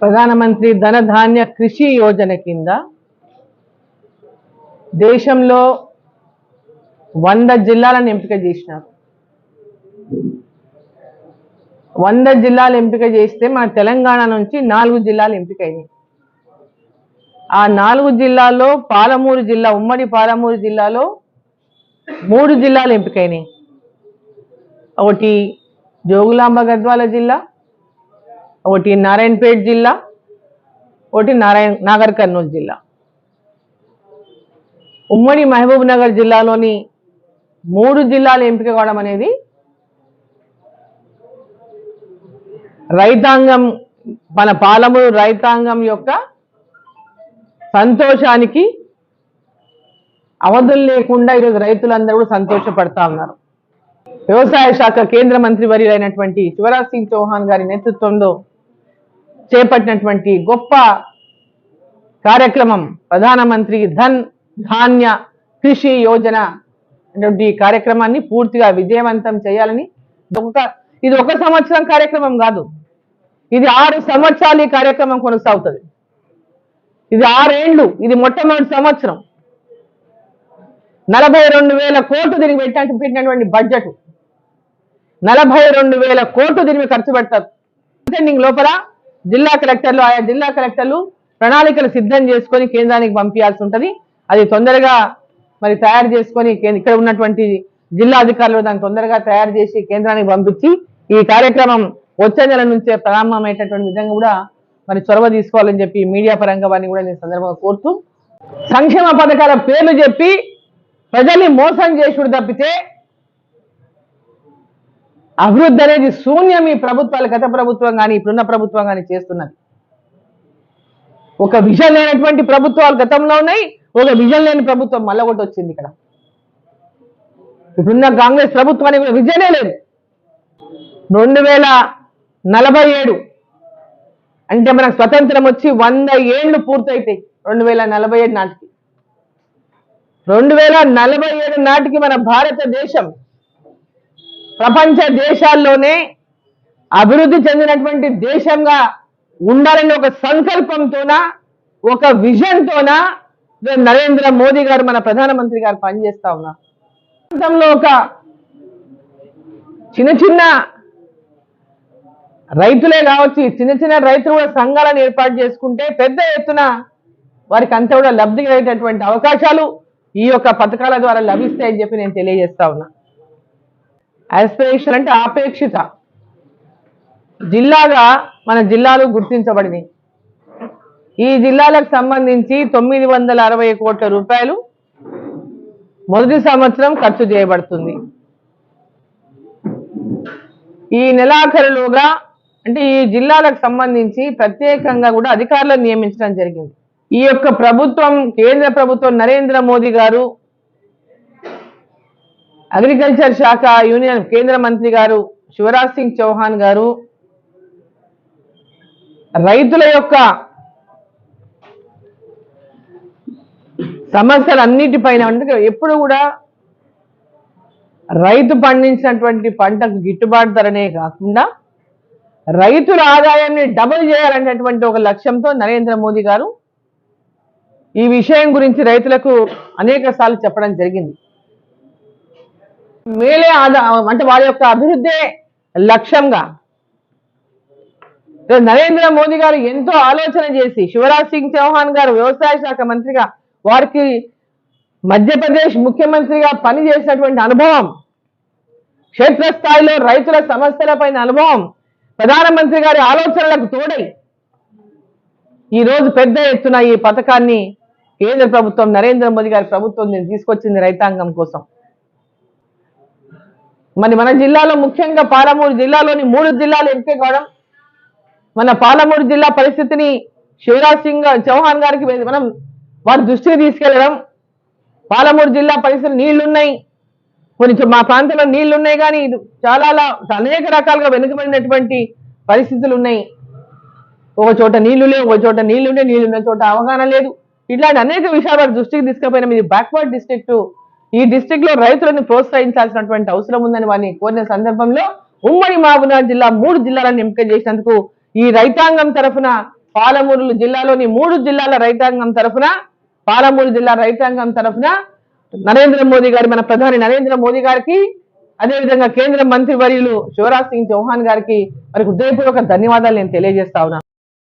ప్రధానమంత్రి ధనధాన్య కృషి యోజన కింద దేశంలో 100 జిల్లాలను ఎంపిక చేసినారు. 100 జిల్లాలు ఎంపిక చేస్తే మన తెలంగాణ నుంచి 4 జిల్లాలు ఎంపికైనాయి. ఆ 4 జిల్లాల్లో పాలమూరు జిల్లా, ఉమ్మడి పాలమూరు జిల్లాలో 3 జిల్లాలు ఎంపికైనాయి. ఒకటి జోగులాంబ గద్వాల జిల్లా, ఒకటి నారాయణపేట జిల్లా, ఒకటి నాగర్ కర్నూలు జిల్లా. ఉమ్మడి మహబూబ్ నగర్ జిల్లాలోని 3 జిల్లాలు ఎంపిక కావడం అనేది రైతాంగం, మన పాలమూరు రైతాంగం యొక్క సంతోషానికి అవధులు లేకుండా ఈరోజు రైతులందరూ కూడా సంతోషపడతా ఉన్నారు. వ్యవసాయ శాఖ కేంద్ర మంత్రి వర్యులైనటువంటి శివరాజ్ సింగ్ చౌహాన్ గారి నేతృత్వంలో చేపట్టినటువంటి గొప్ప కార్యక్రమం ప్రధానమంత్రి ధన్ ధాన్య కృషి యోజన అటువంటి కార్యక్రమాన్ని పూర్తిగా విజయవంతం చేయాలని, ఇది ఒక సంవత్సరం కార్యక్రమం కాదు, ఇది 6 సంవత్సరాలు ఈ కార్యక్రమం కొనసాగుతుంది. ఇది 6 ఏళ్ళు, ఇది మొట్టమొదటి సంవత్సరం. 42,000 కోట్లు దీనికి పెట్టినటువంటి బడ్జెట్, 42,000 కోట్లు దీనికి ఖర్చు పెడతారు. లోపల జిల్లా కలెక్టర్లు, ఆయా జిల్లా కలెక్టర్లు ప్రణాళికలు సిద్ధం చేసుకొని కేంద్రానికి పంపించాల్సి ఉంటుంది. అది తొందరగా మరి తయారు చేసుకొని ఇక్కడ ఉన్నటువంటి జిల్లా అధికారులు దాన్ని తొందరగా తయారు చేసి కేంద్రానికి పంపించి ఈ కార్యక్రమం వచ్చే నెల నుంచే ప్రారంభమయ్యేటటువంటి విధంగా కూడా మరి చొరవ తీసుకోవాలని చెప్పి మీడియా పరంగా వారిని కూడా నేను సందర్భంగా కోరుతూ, సంక్షేమ పథకాల పేర్లు చెప్పి ప్రజల్ని మోసం చేసుడు తప్పితే అభివృద్ధి అనేది శూన్యం ఈ ప్రభుత్వాలు, గత ప్రభుత్వం కానీ ఇప్పుడున్న ప్రభుత్వం కానీ చేస్తున్నది. ఒక విజన్ లేనటువంటి ప్రభుత్వాలు గతంలో ఉన్నాయి, ఒక విజన్ లేని ప్రభుత్వం మళ్ళీ ఒకటి వచ్చింది. ఇక్కడ ఇప్పుడున్న కాంగ్రెస్ ప్రభుత్వానికి కూడా విజనే లేదు. 2047 అంటే మనకు స్వతంత్రం వచ్చి 100 ఏళ్ళు పూర్తయితాయి. 2047 నాటికి, 2047 నాటికి మన భారతదేశం ప్రపంచ దేశాల్లోనే అభివృద్ధి చెందినటువంటి దేశంగా ఉండాలని ఒక సంకల్పంతోన, ఒక విజన్తోన నరేంద్ర మోదీ గారు, మన ప్రధానమంత్రి గారు పనిచేస్తా ఉన్నారు. ఒక చిన్న రైతులే కావచ్చు, చిన్న రైతులు కూడా సంఘాలను ఏర్పాటు చేసుకుంటే పెద్ద ఎత్తున వారికి అంతా కూడా లబ్ధి కలిగేటటువంటి అవకాశాలు ఈ యొక్క పథకాల ద్వారా లభిస్తాయని చెప్పి నేను తెలియజేస్తా ఉన్నా. ఆస్పిరేషన్ అంటే ఆపేక్షిత జిల్లాగా మన జిల్లాలు గుర్తించబడినాయి. ఈ జిల్లాలకు సంబంధించి 960 కోట్ల రూపాయలు మొదటి సంవత్సరం ఖర్చు చేయబడుతుంది. ఈ నెలాఖరులోగా అంటే ఈ జిల్లాలకు సంబంధించి ప్రత్యేకంగా కూడా అధికారులను నియమించడం జరిగింది. ఈ యొక్క ప్రభుత్వం, కేంద్ర ప్రభుత్వం, నరేంద్ర మోదీ గారు, అగ్రికల్చర్ శాఖ యూనియన్ కేంద్ర మంత్రి గారు శివరాజ్ సింగ్ చౌహాన్ గారు రైతుల యొక్క సమస్యలన్నిటిపైన ఎప్పుడు కూడా రైతు పండించినటువంటి పంటకు గిట్టుబాటు ధరనే కాకుండా రైతుల ఆదాయాన్ని డబుల్ చేయాలనేటువంటి ఒక లక్ష్యంతో నరేంద్ర మోదీ గారు ఈ విషయం గురించి రైతులకు అనేక సార్లు చెప్పడం జరిగింది. మేలే అంటే వారి యొక్క అభివృద్ధి లక్ష్యంగా నరేంద్ర మోదీ గారు ఎంతో ఆలోచన చేసి, శివరాజ్ సింగ్ చౌహాన్ గారు వ్యవసాయ శాఖ మంత్రిగా, వారికి మధ్యప్రదేశ్ ముఖ్యమంత్రిగా పనిచేసినటువంటి అనుభవం, క్షేత్రస్థాయిలో రైతుల సమస్యలపైన అనుభవం, ప్రధానమంత్రి గారి ఆలోచనలకు తోడై ఈరోజు పెద్ద ఎత్తున ఈ పథకాన్ని కేంద్ర ప్రభుత్వం, నరేంద్ర మోదీ గారి ప్రభుత్వం తీసుకొచ్చింది రైతాంగం కోసం. మరి మన జిల్లాలో ముఖ్యంగా పాలమూరు జిల్లాలోని 3 జిల్లాలు ఎంపిక కావడం, మన పాలమూరు జిల్లా పరిస్థితిని శివరాజ్ సింగ్ చౌహాన్ గారికి మనం వారి దృష్టికి తీసుకెళ్లడం, పాలమూరు జిల్లా పరిస్థితులు నీళ్లున్నాయి, కొంచెం మా ప్రాంతంలో నీళ్లున్నాయి కానీ చాలా అనేక రకాలుగా వెనుకబడినటువంటి పరిస్థితులు ఉన్నాయి. ఒక చోట నీళ్లు లేవు, ఒక చోట నీళ్లుండే, నీళ్లున్న చోట అవగాహన లేదు. ఇట్లాంటి అనేక విషయాలు వారి దృష్టికి తీసుకుపోయిన ఇది బ్యాక్వర్డ్ డిస్ట్రిక్ట్, ఈ డిస్ట్రిక్ట్ లో రైతులను ప్రోత్సహించాల్సినటువంటి అవసరం ఉందని వారిని కోరిన సందర్భంలో ఉమ్మడి మహబూబ్నగర్ జిల్లా 3 జిల్లాలను ఎంపిక చేసినందుకు ఈ రైతాంగం తరఫున పాలమూరు జిల్లాలోని 3 జిల్లాల రైతాంగం తరఫున, పాలమూరు జిల్లా రైతాంగం తరఫున నరేంద్ర మోదీ గారి, మన ప్రధాని నరేంద్ర మోదీ గారికి, అదేవిధంగా కేంద్ర మంత్రి వర్యులు శివరాజ్ సింగ్ చౌహాన్ గారికి మరి హృదయపూర్వక ధన్యవాదాలు నేను తెలియజేస్తా ఉన్నా.